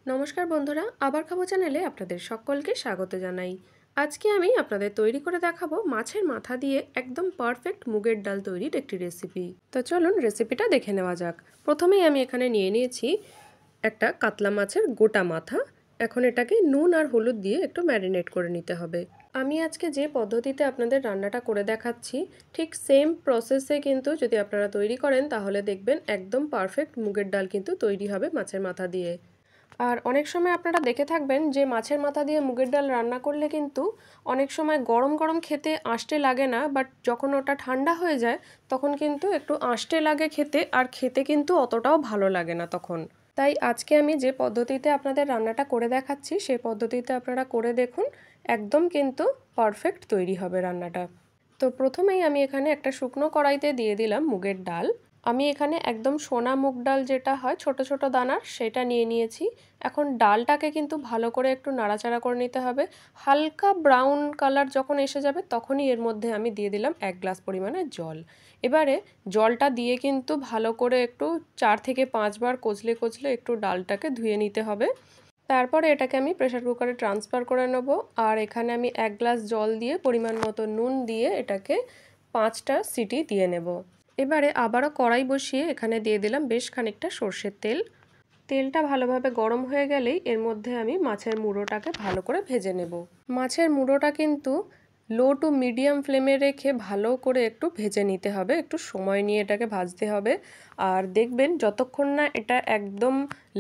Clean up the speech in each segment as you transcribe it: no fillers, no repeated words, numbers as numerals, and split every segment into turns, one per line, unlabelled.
নমস্কার বন্ধুরা, আবার খাবো চ্যানেলে আপনাদের সকলকে স্বাগত জানাই। আজকে আমি আপনাদের তৈরি করে দেখাবো মাছের মাথা দিয়ে একদম পারফেক্ট মুগের ডাল তৈরির একটি রেসিপি। তো চলুন রেসিপিটা দেখে নেওয়া যাক। প্রথমেই আমি এখানে নিয়ে নিয়েছি একটা কাতলা মাছের গোটা মাথা। এখন এটাকে নুন আর হলুদ দিয়ে একটু ম্যারিনেট করে নিতে হবে। আমি আজকে যে পদ্ধতিতে আপনাদের রান্নাটা করে দেখাচ্ছি ঠিক সেম প্রসেসে কিন্তু যদি আপনারা তৈরি করেন তাহলে দেখবেন একদম পারফেক্ট মুগের ডাল কিন্তু তৈরি হবে মাছের মাথা দিয়ে। আর অনেক সময় আপনারা দেখে থাকবেন যে মাছের মাথা দিয়ে মুগের ডাল রান্না করলে কিন্তু অনেক সময় গরম গরম খেতে আঁশটে লাগে না, বাট যখন ওটা ঠান্ডা হয়ে যায় তখন কিন্তু একটু আঁশটে লাগে খেতে, আর খেতে কিন্তু অতটাও ভালো লাগে না তখন। তাই আজকে আমি যে পদ্ধতিতে আপনাদের রান্নাটা করে দেখাচ্ছি সেই পদ্ধতিতে আপনারা করে দেখুন, একদম কিন্তু পারফেক্ট তৈরি হবে রান্নাটা। তো প্রথমেই আমি এখানে একটা শুকনো কড়াইতে দিয়ে দিলাম মুগের ডাল। আমি এখানে একদম সোনা মুগ ডাল যেটা হয় ছোট ছোট দানার, সেটা নিয়ে নিয়েছি। এখন ডালটাকে কিন্তু ভালো করে একটু নাড়াচাড়া করে নিতে হবে। হালকা ব্রাউন কালার যখন এসে যাবে তখনই এর মধ্যে আমি দিয়ে দিলাম 1 গ্লাস পরিমাণে জল। এবারে জলটা দিয়ে কিন্তু ভালো করে একটু 4 থেকে 5 বার কচলে কচলে একটু ডালটাকে ধুয়ে নিতে হবে। তারপরে এটাকে আমি প্রেসার কুকারে ট্রান্সফার করে নেব। আর এখানে আমি 1 গ্লাস জল দিয়ে পরিমাণ মতো নুন দিয়ে এটাকে 5টা সিটি দিয়ে নেব। এবারে আবারও কড়াই বসিয়ে এখানে দিয়ে দিলাম বেশ খানিকটা সর্ষের তেল। তেলটা ভালোভাবে গরম হয়ে গেলেই এর মধ্যে আমি মাছের মুড়োটাকে ভালো করে ভেজে নেব। মাছের মুড়োটা কিন্তু লো টু মিডিয়াম ফ্লেমে রেখে ভালো করে একটু ভেজে নিতে হবে, একটু সময় নিয়ে এটাকে ভাজতে হবে। আর দেখবেন যতক্ষণ না এটা একদম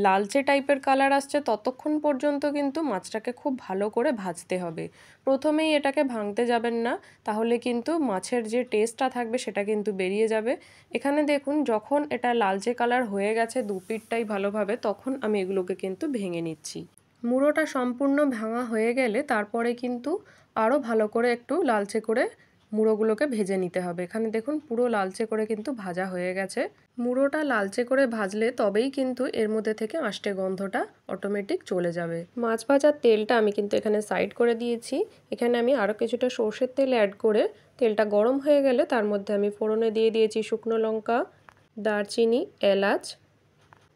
লালচে টাইপের কালার আসছে ততক্ষণ পর্যন্ত কিন্তু মাছটাকে খুব ভালো করে ভাজতে হবে। প্রথমেই এটাকে ভাঙতে যাবেন না, তাহলে কিন্তু মাছের যে টেস্টটা থাকবে সেটা কিন্তু বেরিয়ে যাবে। এখানে দেখুন যখন এটা লালচে কালার হয়ে গেছে দুপিঠটাই ভালোভাবে, তখন আমি এগুলোকে কিন্তু ভেঙে নিচ্ছি। মুড়োটা সম্পূর্ণ ভাঙা হয়ে গেলে তারপরে কিন্তু আরও ভালো করে একটু লালচে করে মুড়োগুলোকে ভেজে নিতে হবে। এখানে দেখুন পুরো লালচে করে কিন্তু ভাজা হয়ে গেছে। মুড়োটা লালচে করে ভাজলে তবেই কিন্তু এর মধ্যে থেকে আষ্টে গন্ধটা অটোমেটিক চলে যাবে। মাছ ভাজার তেলটা আমি কিন্তু এখানে সাইড করে দিয়েছি। এখানে আমি আরও কিছুটা সর্ষের তেল অ্যাড করে তেলটা গরম হয়ে গেলে তার মধ্যে আমি ফোড়নে দিয়ে দিয়েছি শুকনো লঙ্কা, দারচিনি, এলাচ,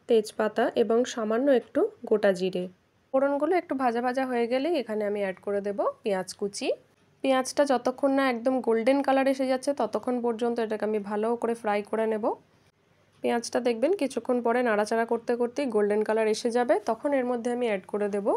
তেজপাতা এবং সামান্য একটু গোটা জিরে। ফোড়নগুলো একটু ভাজা ভাজা হয়ে গেলেই এখানে আমি অ্যাড করে দেব পেঁয়াজ কুচি। পেঁয়াজটা যতক্ষণ না একদম গোল্ডেন কালার এসে যাচ্ছে ততক্ষণ পর্যন্ত এটাকে আমি ভালো করে ফ্রাই করে নেব। পেঁয়াজটা দেখবেন কিছুক্ষণ পরে নাড়াচাড়া করতে করতেই গোল্ডেন কালার এসে যাবে, তখন এর মধ্যে আমি অ্যাড করে দেব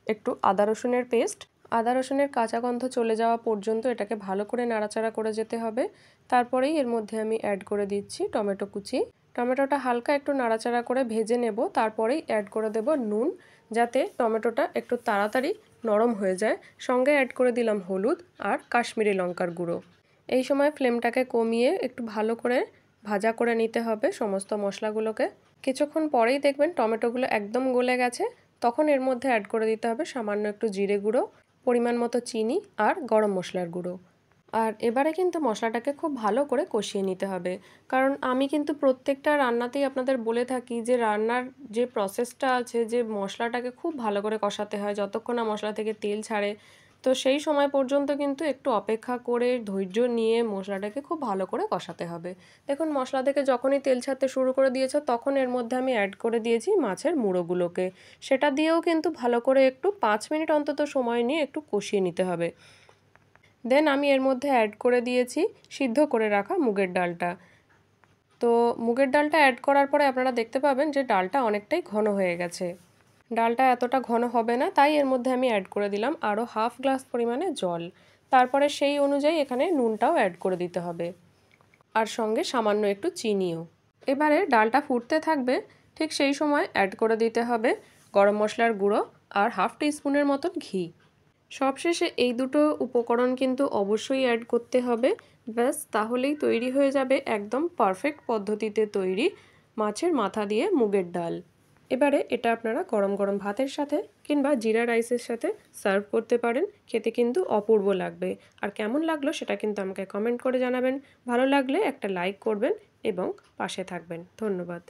একটু আদা রসুনের পেস্ট। আদা রসুনের কাঁচা গন্ধ চলে যাওয়া পর্যন্ত এটাকে ভালো করে নাড়াচাড়া করে যেতে হবে। তারপরেই এর মধ্যে আমি অ্যাড করে দিচ্ছি টমেটো কুচি। টমেটোটা হালকা একটু নাড়াচাড়া করে ভেজে নেব, তারপরেই অ্যাড করে দেব নুন, যাতে টমেটোটা একটু তাড়াতাড়ি নরম হয়ে যায়। সঙ্গে অ্যাড করে দিলাম হলুদ আর কাশ্মীরি লঙ্কার গুঁড়ো। এই সময় ফ্লেমটাকে কমিয়ে একটু ভালো করে ভাজা করে নিতে হবে সমস্ত মশলাগুলোকে। কিছুক্ষণ পরেই দেখবেন টমেটোগুলো একদম গলে গেছে, তখন এর মধ্যে অ্যাড করে দিতে হবে সামান্য একটু জিরে গুঁড়ো, পরিমাণ মতো চিনি আর গরম মশলার গুঁড়ো। আর এবারে কিন্তু মশলাটাকে খুব ভালো করে কষিয়ে নিতে হবে, কারণ আমি কিন্তু প্রত্যেকটা রান্নাতেই আপনাদের বলে থাকি যে রান্নার যে প্রসেসটা আছে, যে মশলাটাকে খুব ভালো করে কষাতে হয় যতক্ষণ না মশলা থেকে তেল ছাড়ে। তো সেই সময় পর্যন্ত কিন্তু একটু অপেক্ষা করে ধৈর্য নিয়ে মশলাটাকে খুব ভালো করে কষাতে হবে। দেখুন মশলা থেকে যখনই তেল ছাড়তে শুরু করে দিয়েছে তখন এর মধ্যে আমি অ্যাড করে দিয়েছি মাছের মুড়োগুলোকে। সেটা দিয়েও কিন্তু ভালো করে একটু 5 মিনিট অন্তত সময় নিয়ে একটু কষিয়ে নিতে হবে। দেন আমি এর মধ্যে অ্যাড করে দিয়েছি সিদ্ধ করে রাখা মুগের ডালটা। তো মুগের ডালটা অ্যাড করার পরে আপনারা দেখতে পাবেন যে ডালটা অনেকটাই ঘন হয়ে গেছে। ডালটা এতটা ঘন হবে না, তাই এর মধ্যে আমি অ্যাড করে দিলাম আরও হাফ গ্লাস পরিমাণে জল। তারপরে সেই অনুযায়ী এখানে নুনটাও অ্যাড করে দিতে হবে, আর সঙ্গে সামান্য একটু চিনিও। এবারে ডালটা ফুটতে থাকবে, ঠিক সেই সময় অ্যাড করে দিতে হবে গরম মশলার গুঁড়ো আর হাফ টিস্পুনের মতন ঘি। সবশেষে এই দুটো উপকরণ কিন্তু অবশ্যই অ্যাড করতে হবে। ব্যাস তাহলেই তৈরি হয়ে যাবে একদম পারফেক্ট পদ্ধতিতে তৈরি মাছের মাথা দিয়ে মুগের ডাল। এবারে এটা আপনারা গরম গরম ভাতের সাথে কিংবা জিরা রাইসের সাথে সার্ভ করতে পারেন, খেতে কিন্তু অপূর্ব লাগবে। আর কেমন লাগলো সেটা কিন্তু আমাকে কমেন্ট করে জানাবেন। ভালো লাগলে একটা লাইক করবেন এবং পাশে থাকবেন। ধন্যবাদ।